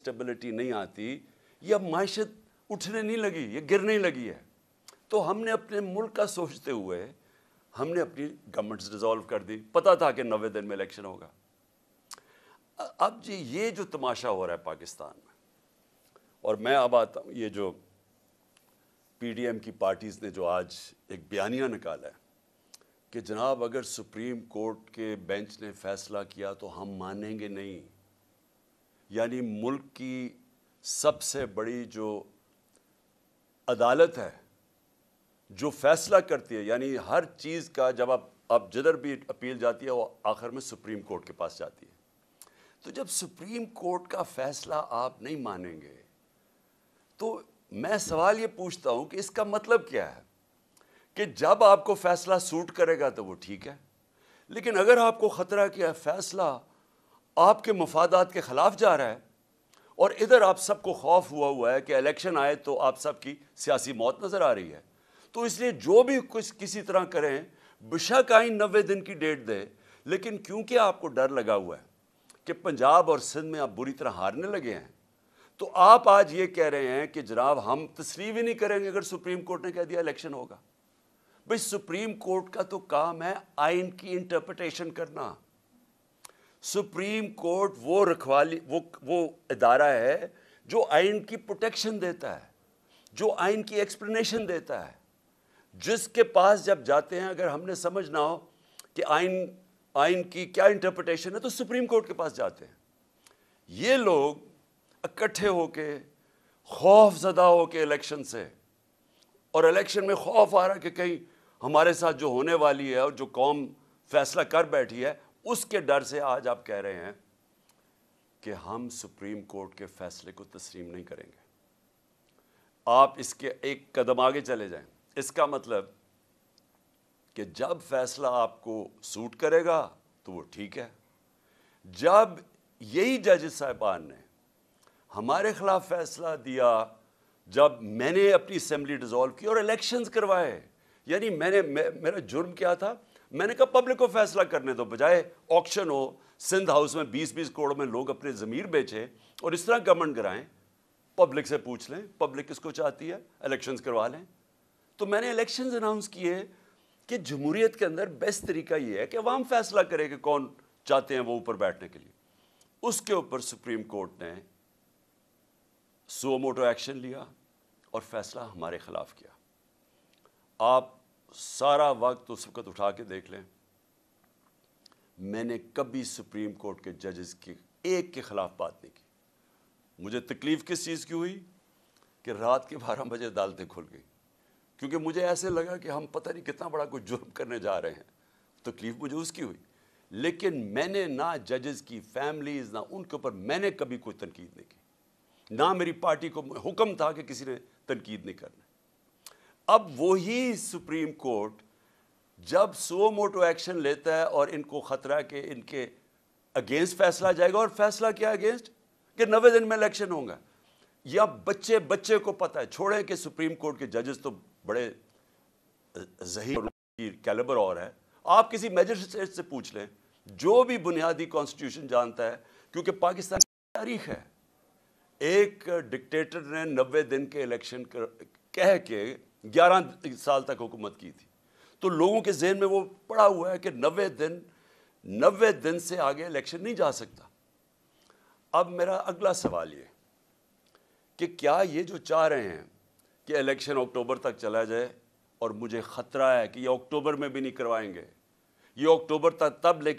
Stability नहीं आती, ये अब माइशत उठने नहीं लगी, ये गिरने लगी है। तो हमने अपने मुल्क का सोचते हुए हमने अपनी गवर्नमेंट्स डिसॉल्व कर दी, पता था कि 90 दिन में इलेक्शन होगा। अब जी ये जो तमाशा हो रहा है पाकिस्तान में, और मैं अब आता हूँ, ये जो पीडीएम की पार्टीज़ ने जो आज एक बयानिया निकाला है कि जनाब अगर सुप्रीम कोर्ट के बेंच ने फैसला किया तो हम मानेंगे नहीं, यानी मुल्क की सबसे बड़ी जो अदालत है जो फैसला करती है, यानी हर चीज़ का जब आप जिधर भी अपील जाती है वो आखिर में सुप्रीम कोर्ट के पास जाती है। तो जब सुप्रीम कोर्ट का फैसला आप नहीं मानेंगे तो मैं सवाल ये पूछता हूँ कि इसका मतलब क्या है कि जब आपको फैसला सूट करेगा तो वो ठीक है, लेकिन अगर आपको ख़तरा कि फैसला आपके मफादात के ख़िलाफ़ जा रहा है और इधर आप सबको खौफ हुआ है कि इलेक्शन आए तो आप सबकी सियासी मौत नज़र आ रही है, तो इसलिए जो भी कुछ किसी तरह करें, बेशक आइन 90 दिन की डेट दे, लेकिन क्योंकि आपको डर लगा हुआ है कि पंजाब और सिंध में आप बुरी तरह हारने लगे हैं, तो आप आज ये कह रहे हैं कि जनाब हम तस्लीम ही नहीं करेंगे अगर सुप्रीम कोर्ट ने कह दिया इलेक्शन होगा। भाई सुप्रीम कोर्ट का तो काम है आइन की इंटरप्रिटेशन करना। सुप्रीम कोर्ट वो रखवाली वो इदारा है जो आइन की प्रोटेक्शन देता है, जो आइन की एक्सप्लेनेशन देता है, जिसके पास जब जाते हैं अगर हमने समझना हो कि आइन की क्या इंटरप्रिटेशन है तो सुप्रीम कोर्ट के पास जाते हैं। ये लोग इकट्ठे होके खौफजदा होके इलेक्शन से, और इलेक्शन में खौफ आ रहा कि कहीं हमारे साथ जो होने वाली है और जो कौम फैसला कर बैठी है उसके डर से आज आप कह रहे हैं कि हम सुप्रीम कोर्ट के फैसले को तस्लीम नहीं करेंगे। आप इसके एक कदम आगे चले जाएं। इसका मतलब कि जब फैसला आपको सूट करेगा तो वो ठीक है। जब यही जज साहिबान ने हमारे खिलाफ फैसला दिया, जब मैंने अपनी असेंबली डिसॉल्व की और इलेक्शंस करवाए, यानी मेरा जुर्म क्या था, मैंने कहा पब्लिक को फैसला करने दो, बजाय ऑक्शन हो, सिंध हाउस में 20-20 करोड़ में लोग अपने ज़मीर बेचे और इस तरह गवर्नमेंट कराएं, पब्लिक से पूछ लें पब्लिक किसको चाहती है, इलेक्शंस करवा लें। तो मैंने इलेक्शंस अनाउंस किए कि जमहूरियत के अंदर बेस्ट तरीका ये है कि अवाम फैसला करे कि कौन चाहते हैं वो ऊपर बैठने के लिए। उसके ऊपर सुप्रीम कोर्ट ने सो मोटो एक्शन लिया और फैसला हमारे खिलाफ किया। आप सारा वक्त उस वक्त उठा के देख लें, मैंने कभी सुप्रीम कोर्ट के जजेस की एक के खिलाफ बात नहीं की। मुझे तकलीफ़ किस चीज़ की हुई कि रात के 12 बजे अदालतें खुल गई, क्योंकि मुझे ऐसे लगा कि हम पता नहीं कितना बड़ा कोई जुर्म करने जा रहे हैं। तकलीफ़ मुझे उसकी हुई, लेकिन मैंने ना जजेस की फैमिलीज़ ना उनके ऊपर मैंने कभी कोई तनकीद नहीं की, ना मेरी पार्टी को हुक्म था कि किसी ने तनकीद नहीं करना। अब वही सुप्रीम कोर्ट जब सो मोटो एक्शन लेता है और इनको ख़तरा कि इनके अगेंस्ट फैसला जाएगा, और फैसला क्या अगेंस्ट कि 90 दिन में इलेक्शन होगा, या बच्चे को पता है, छोड़ें कि सुप्रीम कोर्ट के जजेस तो बड़े ज़हीर कैलिबर और है। आप किसी मैजिस्ट्रेट से पूछ लें जो भी बुनियादी कॉन्स्टिट्यूशन जानता है, क्योंकि पाकिस्तान की तारीख है, एक डिक्टेटर ने 90 दिन के इलेक्शन कह के 11 साल तक हुकूमत की थी, तो लोगों के जहन में वो पड़ा हुआ है कि 90 दिन से आगे इलेक्शन नहीं जा सकता। अब मेरा अगला सवाल ये कि क्या ये जो चाह रहे हैं कि इलेक्शन अक्टूबर तक चला जाए, और मुझे ख़तरा है कि ये अक्टूबर में भी नहीं करवाएंगे, ये अक्टूबर तक तब लेके